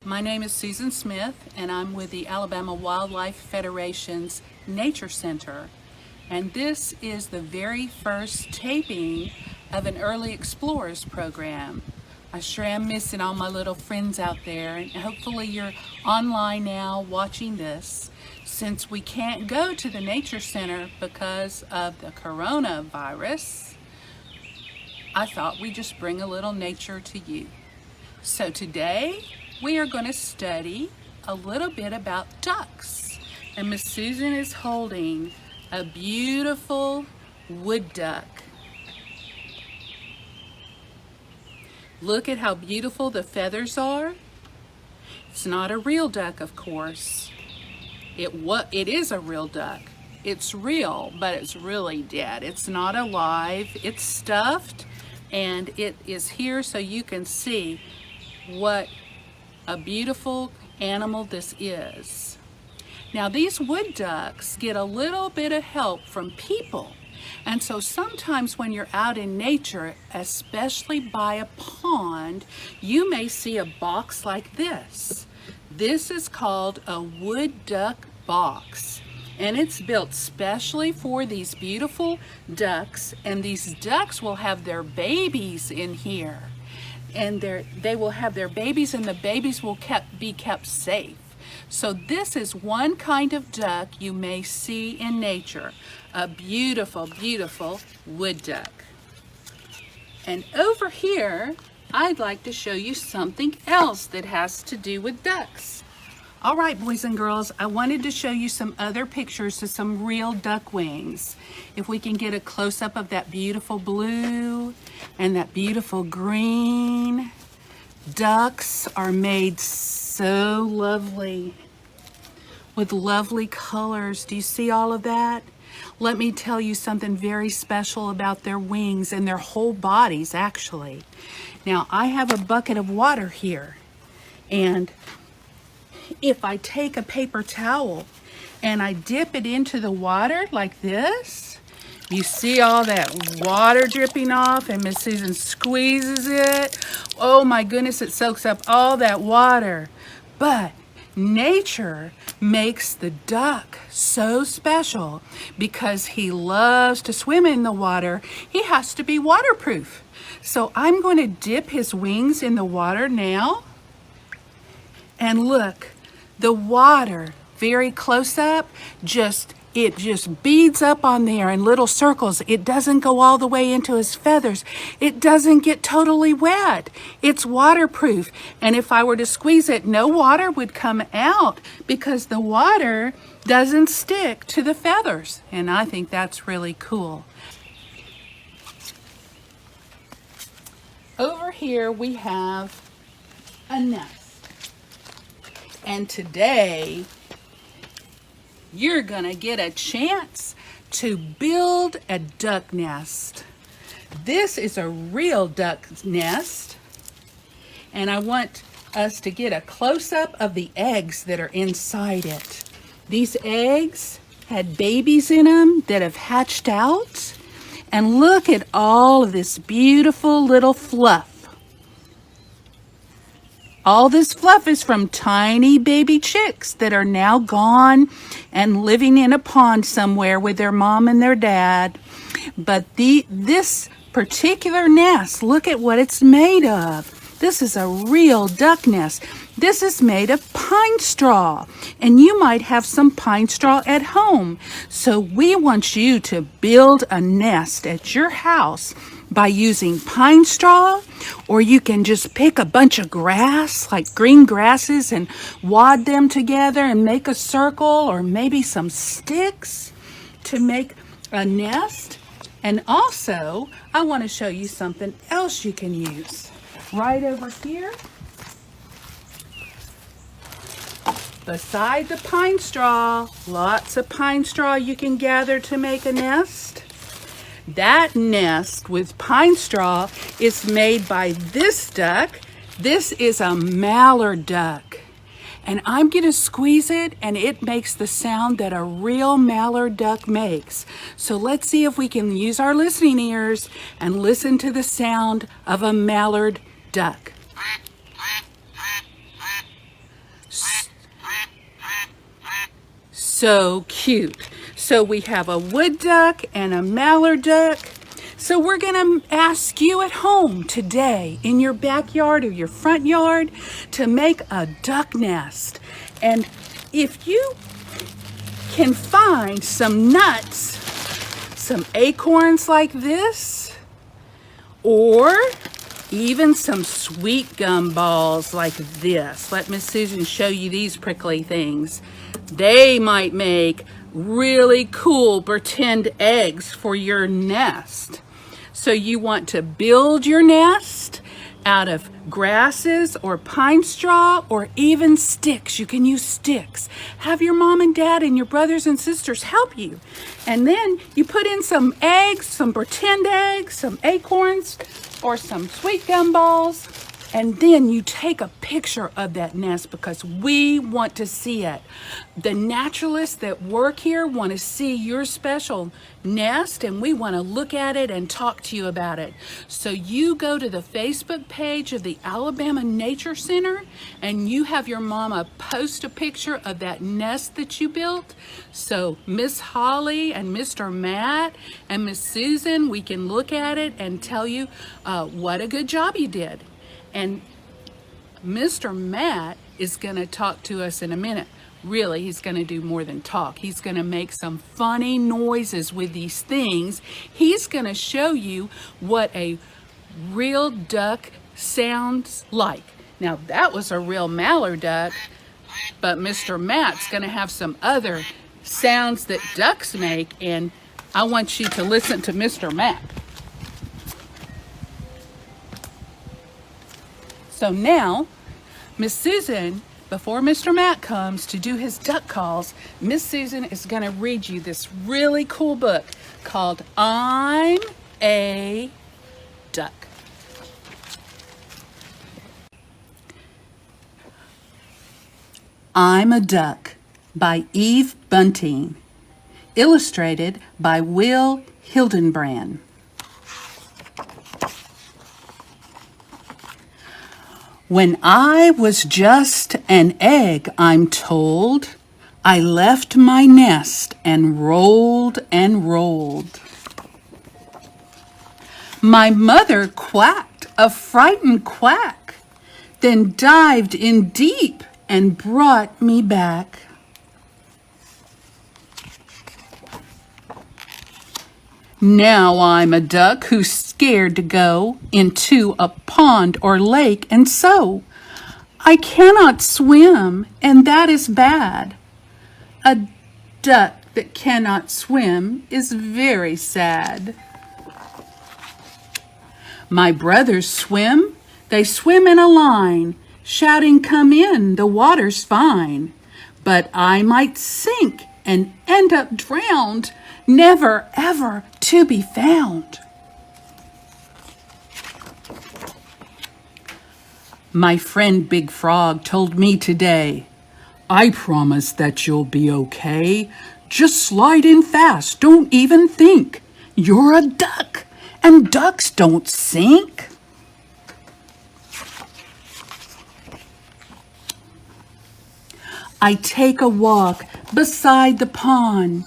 My name is Susan Smith, and I'm with the Alabama Wildlife Federation's Nature Center. And this is the very first taping of an Early Explorers program. I sure am missing all my little friends out there, and hopefully you're online now watching this. Since we can't go to the Nature Center because of the coronavirus, I thought we'd just bring a little nature to you. So today, we are going to study a little bit about ducks. And Miss Susan is holding a beautiful wood duck. Look at how beautiful the feathers are. It's not a real duck, of course. It is a real duck. It's real, but it's really dead. It's not alive. It's stuffed, and it is here so you can see what a beautiful animal this is. Now these wood ducks get a little bit of help from people, and so sometimes when you're out in nature, especially by a pond, you may see a box like this. This is called a wood duck box, and it's built specially for these beautiful ducks, and these ducks will have their babies in here. And they will have their babies, and the babies will be kept safe. So this is one kind of duck you may see in nature, a beautiful, beautiful wood duck. And over here, I'd like to show you something else that has to do with ducks. All right, boys and girls, I wanted to show you some other pictures of some real duck wings. If we can get a close-up of that beautiful blue and that beautiful green. Ducks are made so lovely with lovely colors. Do you see all of that? Let me tell you something very special about their wings and their whole bodies, actually. Now, I have a bucket of water here, and if I take a paper towel and I dip it into the water like this, you see all that water dripping off, and Miss Susan squeezes it. Oh my goodness, it soaks up all that water. But nature makes the duck so special because he loves to swim in the water. He has to be waterproof. So I'm going to dip his wings in the water now. And look, the water, very close up, it just beads up on there in little circles. It doesn't go all the way into his feathers. It doesn't get totally wet. It's waterproof. And if I were to squeeze it, no water would come out because the water doesn't stick to the feathers. And I think that's really cool. Over here we have a nest. And today, you're gonna get a chance to build a duck nest. This is a real duck nest, and I want us to get a close-up of the eggs that are inside it. These eggs had babies in them that have hatched out, and look at all of this beautiful little fluff. All this fluff is from tiny baby chicks that are now gone and living in a pond somewhere with their mom and their dad. But this particular nest, look at what it's made of. This is a real duck nest. This is made of pine straw, and you might have some pine straw at home. So we want you to build a nest at your house by using pine straw, or you can just pick a bunch of grass, like green grasses, and wad them together and make a circle, or maybe some sticks to make a nest. And also, I want to show you something else you can use. Right over here, beside the pine straw, lots of pine straw you can gather to make a nest. That nest with pine straw is made by this duck. This is a mallard duck. And I'm going to squeeze it, and it makes the sound that a real mallard duck makes. So let's see if we can use our listening ears and listen to the sound of a mallard duck. so cute. So we have a wood duck and a mallard duck. So we're going to ask you at home today in your backyard or your front yard to make a duck nest. And if you can find some nuts, some acorns like this, or even some sweet gum balls like this. Let Miss Susan show you these prickly things. They might make really cool pretend eggs for your nest. So you want to build your nest out of grasses or pine straw or even sticks. You can use sticks. Have your mom and dad and your brothers and sisters help you. And then you put in some eggs, some pretend eggs, some acorns, or some sweet gum balls, and then you take a picture of that nest because we want to see it. The naturalists that work here want to see your special nest, and we want to look at it and talk to you about it. So you go to the Facebook page of the Alabama Nature Center and you have your mama post a picture of that nest that you built. So Miss Holly and Mr. Matt and Miss Susan, we can look at it and tell you what a good job you did. And Mr. Matt is going to talk to us in a minute. Really, he's going to do more than talk. He's going to make some funny noises with these things. He's going to show you what a real duck sounds like. Now, that was a real mallard duck, but Mr. Matt's going to have some other sounds that ducks make, and I want you to listen to Mr. Matt. So now, Miss Susan, before Mr. Matt comes to do his duck calls, Miss Susan is going to read you this really cool book called I'm a Duck. I'm a Duck by Eve Bunting, illustrated by Will Hildenbrand. When I was just an egg, I'm told, I left my nest and rolled and rolled. My mother quacked a frightened quack, then dived in deep and brought me back. Now I'm a duck who's scared to go into a pond or lake, and so I cannot swim, and that is bad. A duck that cannot swim is very sad. My brothers swim, they swim in a line, shouting, "Come in, the water's fine." But I might sink and end up drowned, never ever to be found. My friend Big Frog told me today, I promise that you'll be okay. Just slide in fast, don't even think. You're a duck, and ducks don't sink. I take a walk beside the pond,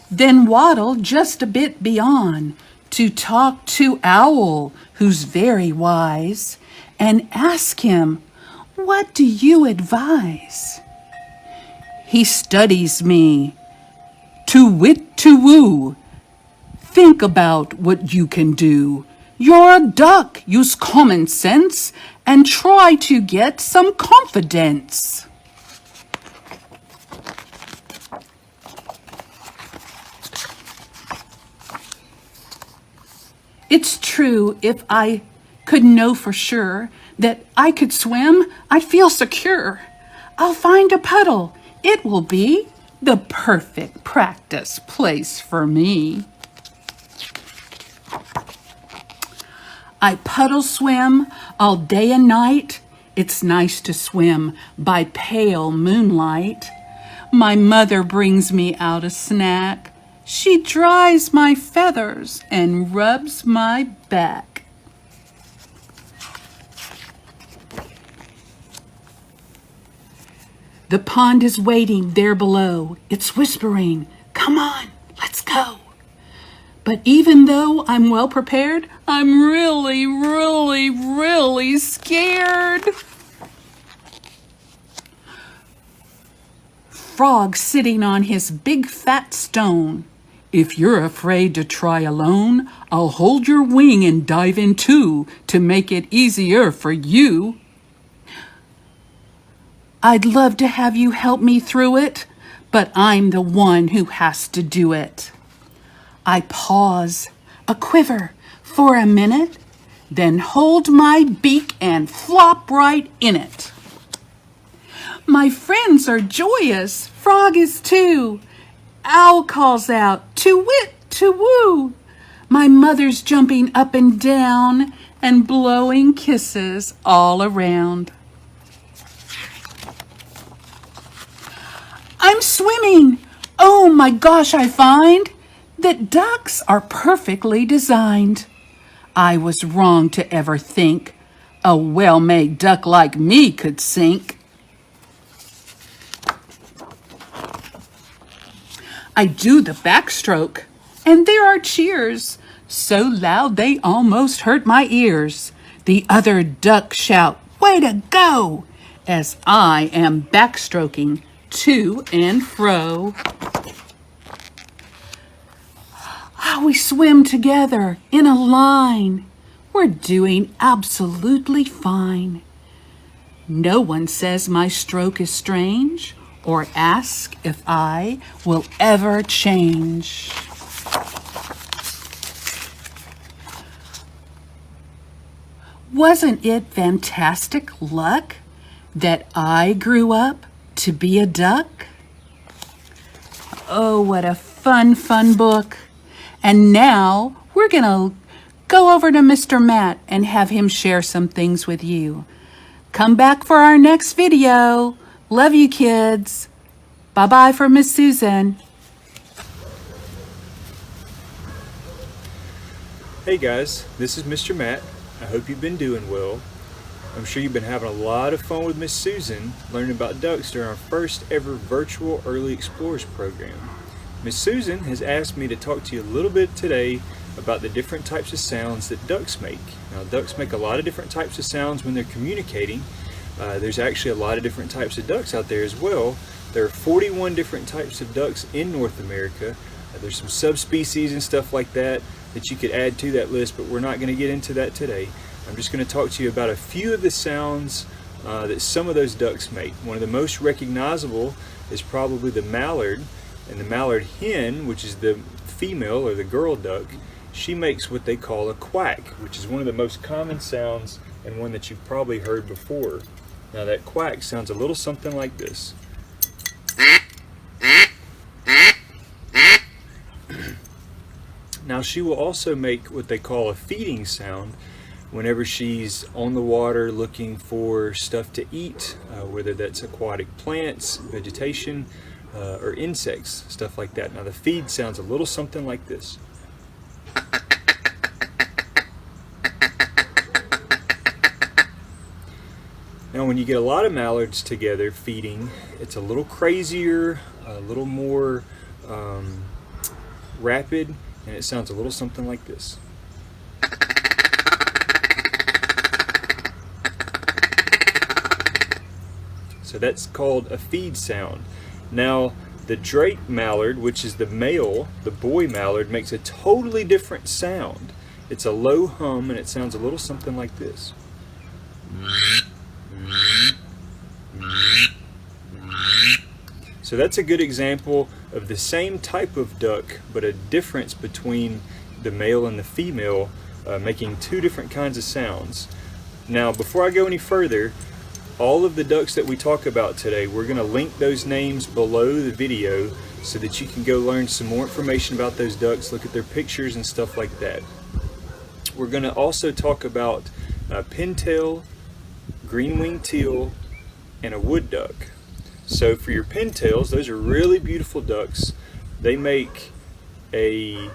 then waddle just a bit beyond to talk to Owl, who's very wise, and ask him, what do you advise? He studies me, to wit to woo. Think about what you can do. You're a duck, use common sense, and try to get some confidence. It's true, if I could know for sure that I could swim, I'd feel secure. I'll find a puddle. It will be the perfect practice place for me. I puddle swim all day and night. It's nice to swim by pale moonlight. My mother brings me out a snack. She dries my feathers and rubs my back. The pond is waiting there below. It's whispering, "Come on, let's go." But even though I'm well prepared, I'm really, really, really scared. Frog sitting on his big fat stone. "If you're afraid to try alone, I'll hold your wing and dive in too to make it easier for you." "I'd love to have you help me through it, but I'm the one who has to do it." I pause, a quiver, for a minute, then hold my beak and flop right in it. My friends are joyous, Frog is too. Owl calls out, "To-wit, to-woo." My mother's jumping up and down and blowing kisses all around. I'm swimming. Oh my gosh, I find that ducks are perfectly designed. I was wrong to ever think a well-made duck like me could sink. I do the backstroke, and there are cheers, so loud they almost hurt my ears. The other ducks shout, "Way to go!" as I am backstroking to and fro. We swim together in a line. We're doing absolutely fine. No one says my stroke is strange or asks if I will ever change. Wasn't it fantastic luck that I grew up to be a duck? Oh, what a fun, fun book. And now we're going to go over to Mr. Matt and have him share some things with you. Come back for our next video. Love you, kids. Bye-bye for Miss Susan. Hey guys, this is Mr. Matt. I hope you've been doing well. I'm sure you've been having a lot of fun with Miss Susan learning about ducks during our first ever virtual Early Explorers program. Miss Susan has asked me to talk to you a little bit today about the different types of sounds that ducks make. Now, ducks make a lot of different types of sounds when they're communicating. There's actually a lot of different types of ducks out there as well. There are 41 different types of ducks in North America. There's some subspecies and stuff like that you could add to that list, but we're not going to get into that today. I'm just going to talk to you about a few of the sounds that some of those ducks make. One of the most recognizable is probably the mallard. And the mallard hen, which is the female or the girl duck, she makes what they call a quack, which is one of the most common sounds and one that you've probably heard before. Now that quack sounds a little something like this. Now she will also make what they call a feeding sound whenever she's on the water looking for stuff to eat, whether that's aquatic plants, vegetation, or insects, stuff like that. Now the feed sounds a little something like this. Now when you get a lot of mallards together feeding, it's a little crazier, a little more rapid, and it sounds a little something like this. So that's called a feed sound. Now, the Drake mallard, which is the male, the boy mallard, makes a totally different sound. It's a low hum, and it sounds a little something like this. So that's a good example of the same type of duck, but a difference between the male and the female, making two different kinds of sounds. Now, before I go any further, all of the ducks that we talk about today, we're going to link those names below the video so that you can go learn some more information about those ducks, look at their pictures and stuff like that. We're going to also talk about pintail, green-winged teal, and a wood duck. So for your pintails, those are really beautiful ducks. They make a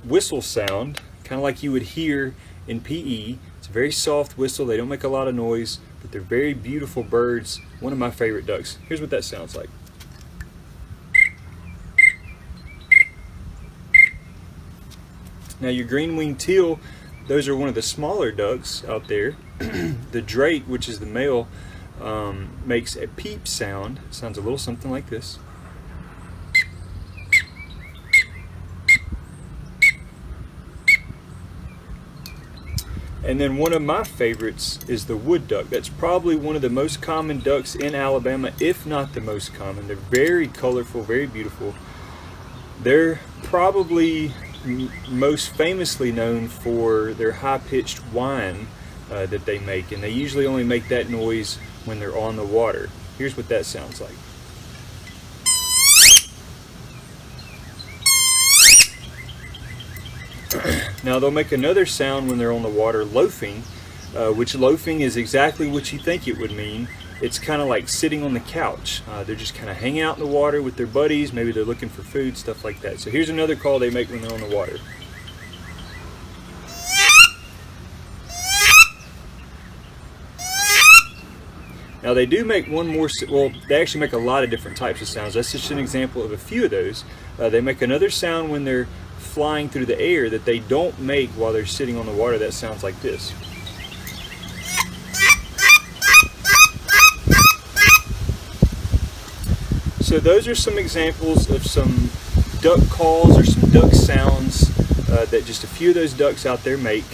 whistle sound, kind of like you would hear in PE. It's a very soft whistle. They don't make a lot of noise, but they're very beautiful birds. One of my favorite ducks. Here's what that sounds like. Now your green-winged teal, those are one of the smaller ducks out there. The drake, which is the male, makes a peep sound. It sounds a little something like this. And then one of my favorites is the wood duck. That's probably one of the most common ducks in Alabama, if not the most common. They're very colorful, very beautiful. They're probably most famously known for their high-pitched whine that they make, and they usually only make that noise when they're on the water. Here's what that sounds like. Now they'll make another sound when they're on the water, loafing, which loafing is exactly what you think it would mean. It's kind of like sitting on the couch. They're just kind of hanging out in the water with their buddies. Maybe they're looking for food, stuff like that. So here's another call they make when they're on the water. Now they do make one more, well, they actually make a lot of different types of sounds. That's just an example of a few of those. They make another sound when they're flying through the air that they don't make while they're sitting on the water. That sounds like this. So those are some examples of some duck calls or some duck sounds that just a few of those ducks out there make.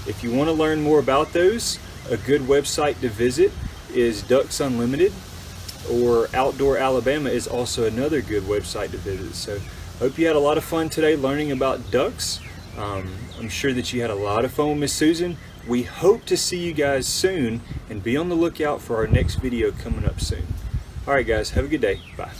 If you want to learn more about those, a good website to visit is Ducks Unlimited, or Outdoor Alabama is also another good website to visit. So hope you had a lot of fun today learning about ducks. I'm sure that you had a lot of fun with Miss Susan. We hope to see you guys soon, and be on the lookout for our next video coming up soon. Alright guys, have a good day. Bye.